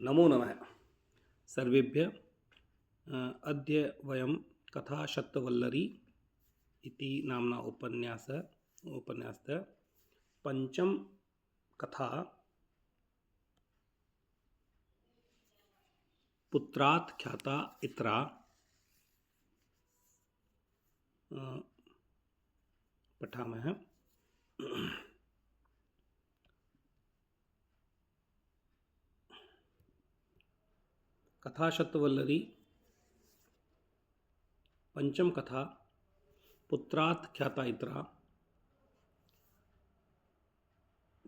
नमो नमः सर्वेभ्यः। अद्य वयं कथाशतवल्लरी इति नाम्ना उपन्यासतः पञ्चम कथा पुत्रात् ख्याता इत्रा पठामः। कथाशतवल्लरी पंचम कथा पुत्रात् ख्याता इत्रा।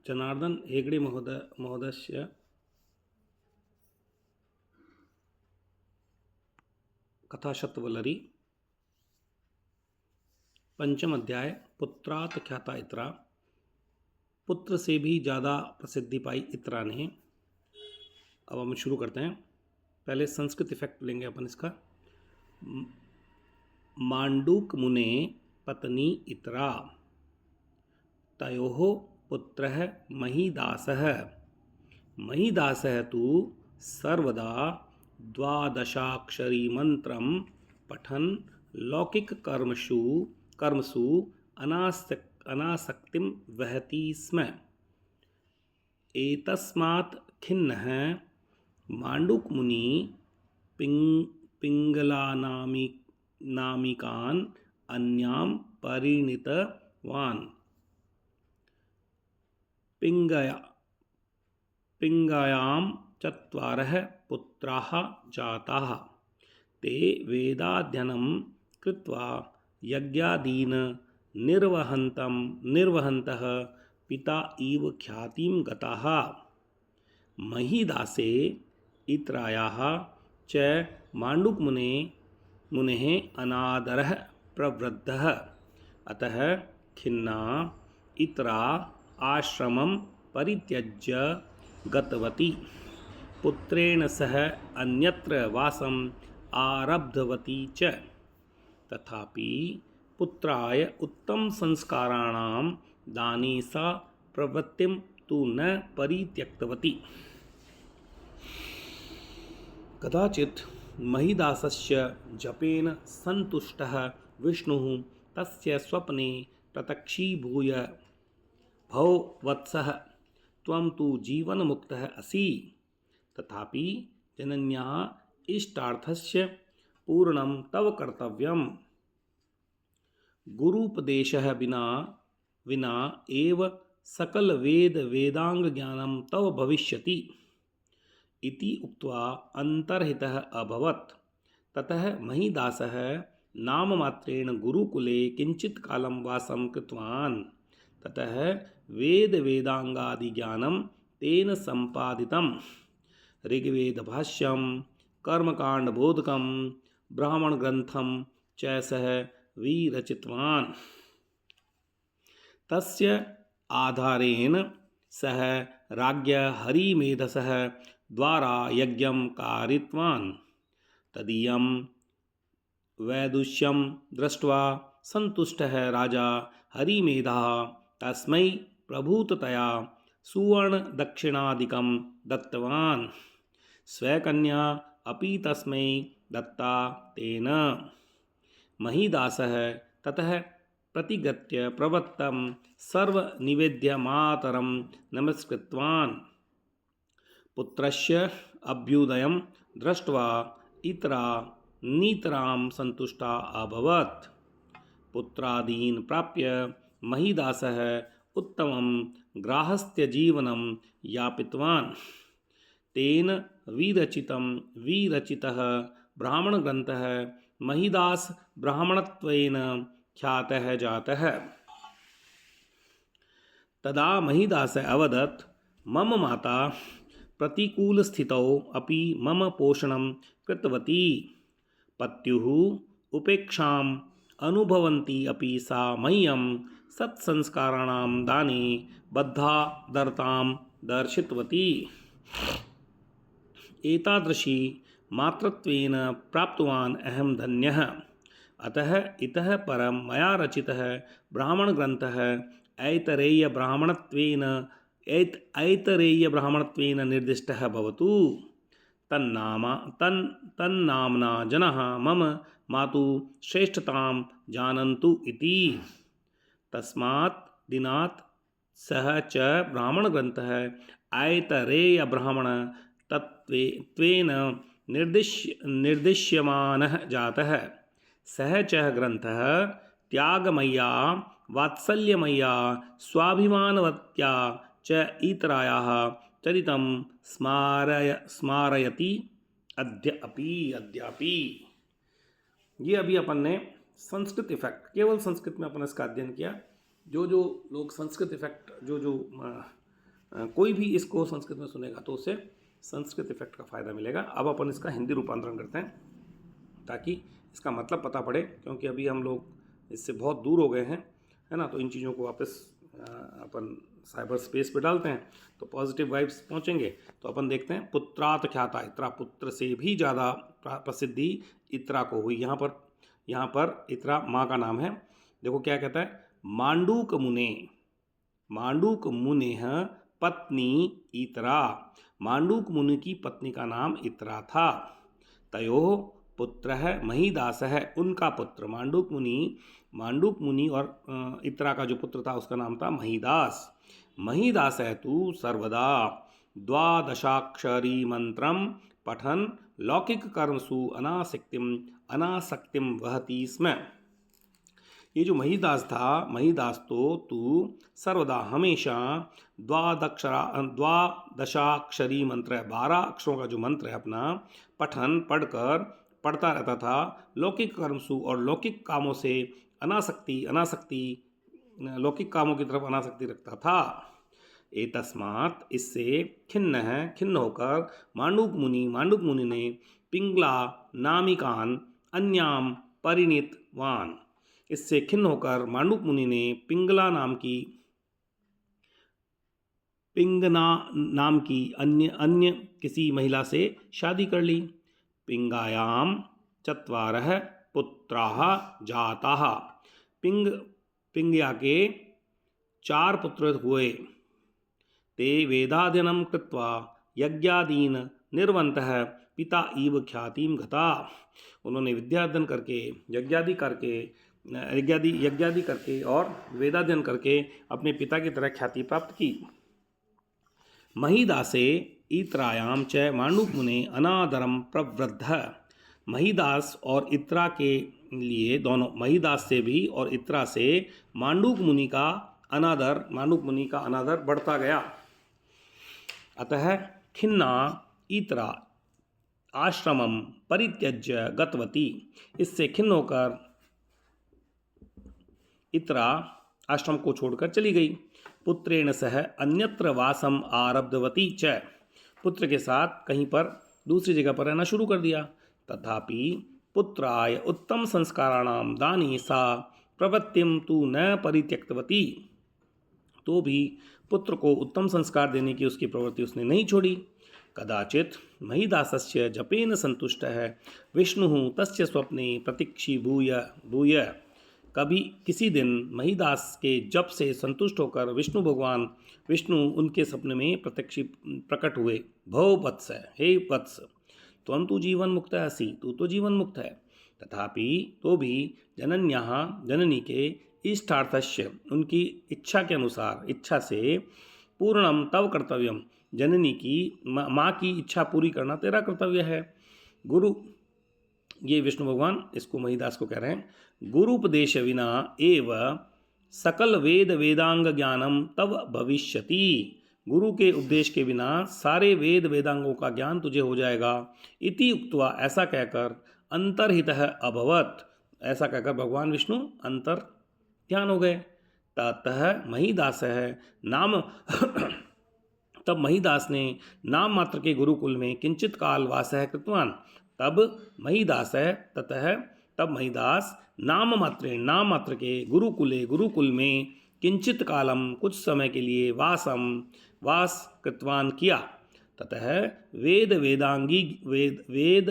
जनार्दन हेगड़े महोदयस्य कथाशतवल्लरी पंचम अध्याय पुत्रात् ख्याता इत्रा। पुत्र से भी ज़्यादा प्रसिद्धि पाई इत्रा ने। अब हम शुरू करते हैं। पहले संस्कृत इफेक्ट लेंगे अपन इसका। मांडूक मुने पत्नी इत्रा तयोः पुत्रः महीदासः। महीदासः तु सर्वदा द्वादशाक्षरी मंत्रं पठन् लौकिककर्मसु अनासक्तिं वहति स्म। एतस्मात् खिन्नः माण्डूकमुनि पिङ्गलानामिकान् अन्यां परिणीतवान्। पिङ्गायां चत्वारः पुत्राः जाताः। ते वेदाध्ययनं कृत्वा यज्ञादीन् निर्वहन्तः पिता इव ख्यातिं गताः। महीदासे इत्रायाः च माण्डूकमुनेः अनादरः प्रवृद्धः। अतः खिन्ना इत्रा आश्रमं परित्यज्य गतवती। पुत्रेण सह अन्यत्र वासम् आरब्धवती च। तथापि पुत्राय उत्तमसंस्काराणां दाने सा प्रवृत्तिं तु न परित्यक्तवती। कदाचित् महीदासस्य जपेन सन्तुष्टः विष्णुः तस्य स्वप्ने प्रत्यक्षीभूय भो वत्सः, त्वं तु जीवन्मुक्तः असि। तथापि जनन्याः इष्टार्थस्य पूर्णं तव कर्तव्यम्। गुरूपदेशः विना एव सकलवेदाङ्गज्ञानं तव भविष्यति इति उक्त्वा अन्तर्हितः अभवत्। ततः महीदासः नाममात्रेण गुरुकुले किञ्चित् कालं वासं कृतवान्। ततः वेदाङ्गादिज्ञानं तेन सम्पादितं। ऋग्वेदभाष्यं, कर्मकाण्डबोधकं, ब्राह्मणग्रन्थं च सः विरचितवान्। तस्य आधारेण सः राज्ञः हरिमेधसः द्वारा यज्ञं कारितवान्। तदीयं वैदुष्यं दृष्ट्वा सन्तुष्टः राजा हरिमेधः तस्मै प्रभूततया सुवर्णदक्षिणादिकं दत्तवान्। स्वकन्या अपि तस्मै दत्ता तेन। महीदासः ततः प्रतिगत्य प्रवत्तं सर्वनिवेद्य मातरं नमस्कृतवान्। पुत्रस्य अभ्युदयं दृष्ट्वा इत्रा नितरां सन्तुष्टा अभवत्। पुत्रादीन् प्राप्य महीदासः उत्तमं गार्हस्थ्यजीवनं यापितवान्। तेन विरचितः ब्राह्मणग्रन्थः महीदास ब्राह्मणत्वेन ख्यातः जातः। तदा महीदासः अवदत्, मम माता प्रतिकूलस्थितौ अपि मम पोषणं कृतवती। पत्युः उपेक्षाम् अनुभवन्ती अपि सा मह्यं सत्संस्काराणां दाने बद्धादरतां दर्शितवती। एतादृशी मातृत्वेन प्राप्तवान् अहं धन्यः। अतः इतः परं मया रचितः ब्राह्मणग्रन्थः ऐतरेयब्राह्मणत्वेन निर्दिष्टः भवतु। तन्नाम्ना जनः मम मातु श्रेष्ठतां जानन्तु इति। तस्मात् दिनात् सः च ब्राह्मणग्रन्थः ऐतरेयब्राह्मण त्वेन निर्दिश्यमानः जातः। सः च ग्रन्थः त्यागमय्या वात्सल्यमय्या स्वाभिमानवत्या च इतरायाः चरितं स्मारयति अद्यापि। ये अभी अपन ने संस्कृत इफेक्ट, केवल संस्कृत में अपन इसका अध्ययन किया। जो लोग संस्कृत इफेक्ट कोई भी इसको संस्कृत में सुनेगा तो उसे संस्कृत इफेक्ट का फ़ायदा मिलेगा। अब अपन इसका हिंदी रूपांतरण करते हैं ताकि इसका मतलब पता पड़े, क्योंकि अभी हम लोग इससे बहुत दूर हो गए हैं, है ना। तो इन चीज़ों को वापस अपन साइबर स्पेस पे डालते हैं तो पॉजिटिव वाइब्स पहुंचेंगे। तो अपन देखते हैं पुत्रात ख्याता इत्रा, पुत्र से भी ज़्यादा प्रसिद्धि इत्रा को हुई। यहाँ पर इत्रा माँ का नाम है। देखो क्या कहता है, मांडूक मुनेः पत्नी इत्रा। मांडूक मुनि की पत्नी का नाम इत्रा था। तयोः पुत्रः महीदासः, उनका पुत्र मांडूक मुनि और इत्रा का जो पुत्र था उसका नाम था महीदास। महीदासः तु सर्वदा द्वादशाक्षरी मंत्रम पठन लौकिक कर्मसु अनासक्तिम वहति स्म। ये जो महीदास था, महीदास तू सर्वदा हमेशा द्वादशाक्षरी मंत्र है, 12 अक्षरों का जो मंत्र है अपना पढ़ता रहता था। लौकिक कर्मसु, और लौकिक कामों से लौकिक कामों की तरफ अनासक्ति रखता था। एतस्मात्, इससे खिन्न होकर मांडूक मुनि ने पिंगला नामिकान अन्याम परिणीतवान। इससे खिन्न होकर मांडूक मुनि ने पिंगना नाम की अन्य किसी महिला से शादी कर ली। पिंगायाम चत्वारः पुत्राः जाताः। पिंगया के 4 पुत्र हुए। ते वेदाध्ययनं कृत्वा यज्ञादीन निर्वन्तः पिता इव ख्यातिम गता। उन्होंने विद्याध्ययन करके यज्ञादि करके और वेदाध्ययन करके अपने पिता की तरह ख्याति प्राप्त की। महीदासे इत्रायाम च मांडूक मुने अनादरम प्रवृद्ध। महीदास और इत्रा के लिए, दोनों महीदास से भी और इत्रा से मांडूक मुनि का अनादर बढ़ता गया। अतः खिन्ना इत्रा आश्रमम परित्यज्य गतवती। इससे खिन्न होकर इत्रा आश्रम को छोड़कर चली गई। पुत्रेण सह अन्यत्र वासम आरब्धवती च। पुत्र के साथ कहीं पर दूसरी जगह पर रहना शुरू कर दिया। तथापि पुत्राय उत्तम संस्काराणाम दानी सा प्रवृत्तिम तु न परित्यक्तवती। तो भी पुत्र को उत्तम संस्कार देने की उसकी प्रवृत्ति उसने नहीं छोड़ी। कदाचित महीदासस्य जपेन संतुष्टः विष्णुः तस्य स्वप्ने प्रतीक्षीभूय। कभी किसी दिन महीदास के जप से संतुष्ट होकर विष्णु उनके सपने में प्रकट हुए। भव वत्स, हे वत्स, त्वं तु जीवन मुक्त असि, तू तो जीवन मुक्त है। तथापि तो भी जननी के इष्टार्थस्य, उनकी इच्छा के अनुसार, इच्छा से पूर्णम तव कर्तव्यम, जननी की माँ की इच्छा पूरी करना तेरा कर्तव्य है। गुरु, ये विष्णु भगवान इसको महीदास को कह रहे हैं, गुरुपदेश विना एव सकल वेदांग ज्ञानम तव भविष्यति। गुरु के उपदेश के बिना सारे वेदांगों का ज्ञान तुझे हो जाएगा। इति उक्त्वा, ऐसा कहकर, अंतर्हितः अभवत, ऐसा कहकर भगवान विष्णु अंतर ध्यान हो गए। ततः महीदास नाम तब महीदास ने नाम मात्र के गुरुकुल में किंचित काल वासः कृतवान। तब महीदास नाम मात्र के गुरुकुल में किंचित कालम, कुछ समय के लिए वास कृतवान किया। ततः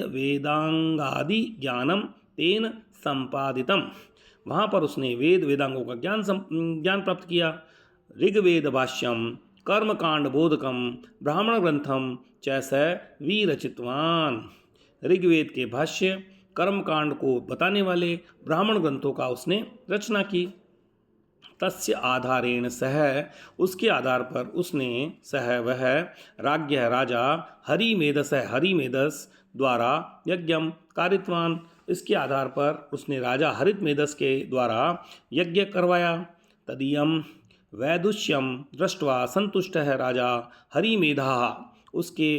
वेदांगादि ज्ञानम तेन संपादितम। वहाँ पर उसने वेदांगों का ज्ञान प्राप्त किया। ऋग्वेद भाष्यम कर्मकांड बोधकम ब्राह्मण ग्रंथम च स विरचितवान। ऋग्वेद के भाष्य कर्मकांड को बताने वाले ब्राह्मण ग्रंथों का उसने रचना की। तस्य आधारेण सह, उसके आधार पर उसने, सह वह, राज्ञ राजा, हरिमेधस द्वारा यज्ञम कारितवान, इसके आधार पर उसने राजा हरितमेधस के द्वारा यज्ञ करवाया। तदीयम वैदुष्यम दृष्ट्वा संतुष्ट है राजा हरिमेधा, उसके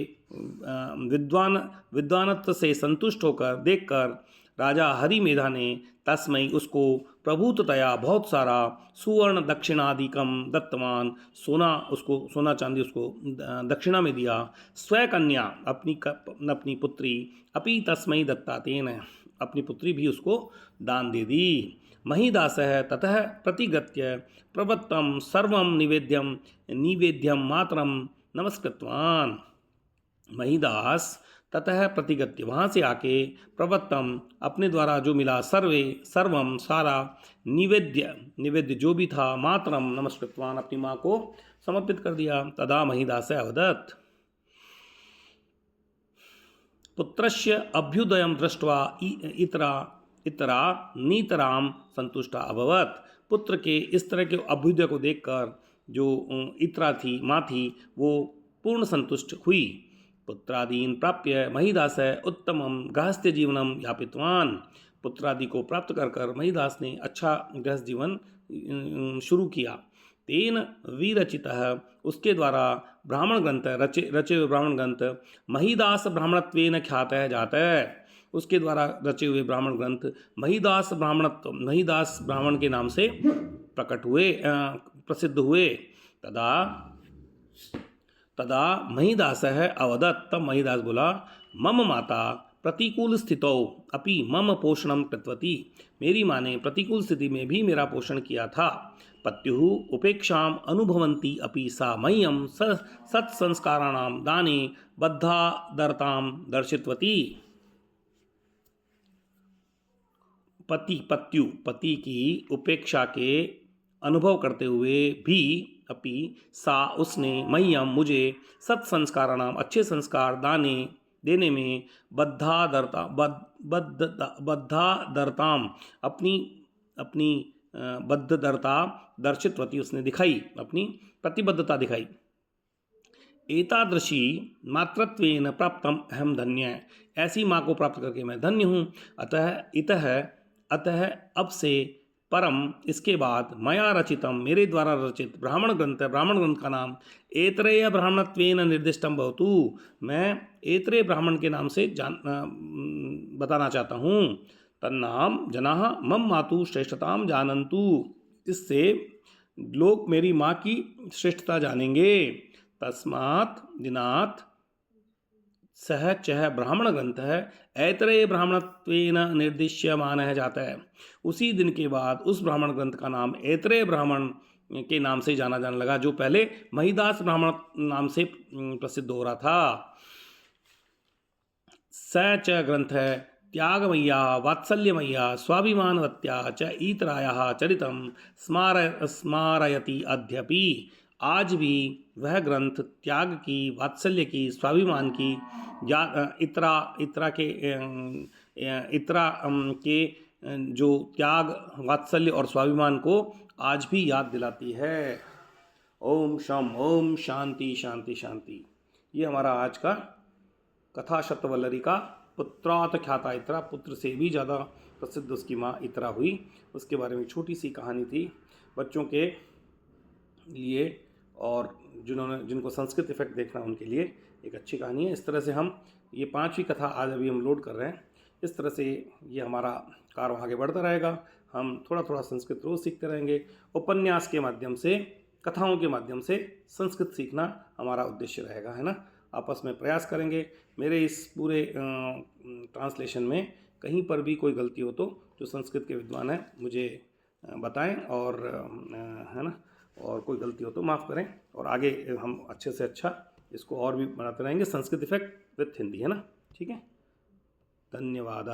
विद्वानत्व से संतुष्ट होकर देखकर राजा हरिमेधा ने तस्मय उसको प्रभूततया बहुत सारा सुवर्ण दक्षिणादिकम दत्तवान, सोना चांदी उसको दक्षिणा में दिया। स्वकन्या अपनी पुत्री अपि तस्मय दत्तातेन, अपनी पुत्री भी उसको दान दे दी। महिदास ततः प्रतिगत्य प्रवत्तम सर्वम निवेद्यम मातरम नमस्कृतवान। महिदास ततः प्रतिगत्य, वहाँ से आके प्रवत्तम अपने द्वारा जो मिला, सर्वम सारा, निवेद्य जो भी था, मातरम नमस्कृतवान अपनी माँ को समर्पित कर दिया। तदा महिदास अवदत् पुत्रस्य अभ्युदयम दृष्ट्वा इतरा नीतराम संतुष्टा अभवत। पुत्र के इस तरह के अभ्युदय को देखकर जो इतरा थी, माँ थी, वो पूर्ण संतुष्ट हुई। पुत्रादीन प्राप्य महिदास उत्तमम गृहस्थ जीवनम यापितवान। पुत्रादि को प्राप्त कर महिदास ने अच्छा गृहस्थ जीवन शुरू किया। तेन विरचितः, उसके द्वारा ब्राह्मण ग्रंथ रचे हुए ब्राह्मण ग्रंथ महिदास ब्राह्मणत्वेन ख्यातः जातः, उसके द्वारा रचे हुए ब्राह्मण ग्रंथ महिदास ब्राह्मण के नाम से प्रकट हुए, प्रसिद्ध हुए। तदा महिदास अवदत्, तब महिदास बोला, मम माता प्रतिकूल स्थितौ अपि मम पोषणम कृतवती, मेरी माँ ने प्रतिकूल स्थिति में भी मेरा पोषण किया था। पत्युः उपेक्षाम अनुभवन्ती अपि सा मह्यम सत्संस्काराणाम दाने बद्धादरताम दर्शितवती। पति की उपेक्षा के अनुभव करते हुए भी अपि सा, उसने, मह्यम मुझे, सत्संस्काराणाम अच्छे संस्कार देने में बद्धादरताम अपनी बद्धदरता दर्शितवती, उसने दिखाई, अपनी प्रतिबद्धता दिखाई। एतादृशी मातृत्वेन प्राप्तम अहम धन्य, ऐसी माँ को प्राप्त करके मैं धन्य हूँ। अतः अब से परम, इसके बाद, मया रचितम, मेरे द्वारा रचित ब्राह्मण ग्रंथ का नाम ऐतरेय ब्राह्मणत्वेन निर्दिष्टम भवतु, मैं ऐतरेय ब्राह्मण के नाम से बताना चाहता हूँ। तन्नाम जनाः मम मातु श्रेष्ठताम जानन्तु, इससे लोग मेरी माँ की श्रेष्ठता जानेंगे। तस्मात् दिनात् सह चह ब्राह्मण ग्रंथ ऐतरेय ब्राह्मणत्वेन निर्दिश्यमानः जाता है, उसी दिन के बाद उस ब्राह्मण ग्रंथ का नाम ऐतरेय ब्राह्मण के नाम से जाना जाने लगा, जो पहले महिदास ब्राह्मण नाम से प्रसिद्ध हो रहा था। स च ग्रंथ त्यागमय्या वात्सल्यमय्या स्वाभिमानवत्या च ईतरायाः चरितम स्मारयति अद्यपि, आज भी वह ग्रंथ त्याग की, वात्सल्य की, स्वाभिमान की, इतरा के जो त्याग, वात्सल्य और स्वाभिमान को आज भी याद दिलाती है। ओम शांति शांति शांति। ये हमारा आज का कथा शतवल्लरी का पुत्रात ख्याता इतरा, पुत्र से भी ज़्यादा प्रसिद्ध उसकी माँ इतरा हुई, उसके बारे में छोटी सी कहानी थी बच्चों के लिए, और जिनको संस्कृत इफेक्ट देखना उनके लिए एक अच्छी कहानी है। इस तरह से हम ये 5वीं कथा आज अभी हम लोड कर रहे हैं। इस तरह से ये हमारा कार्य आगे बढ़ता रहेगा। हम थोड़ा थोड़ा संस्कृत रोज सीखते रहेंगे। उपन्यास के माध्यम से, कथाओं के माध्यम से संस्कृत सीखना हमारा उद्देश्य रहेगा, है ना। आपस में प्रयास करेंगे। मेरे इस पूरे ट्रांसलेशन में कहीं पर भी कोई गलती हो तो जो संस्कृत के विद्वान हैं मुझे बताएं, और है ना, और कोई गलती हो तो माफ़ करें, और आगे हम अच्छे से अच्छा इसको और भी बनाते रहेंगे। संस्कृत इफेक्ट विथ हिंदी, है ना। ठीक है, धन्यवाद।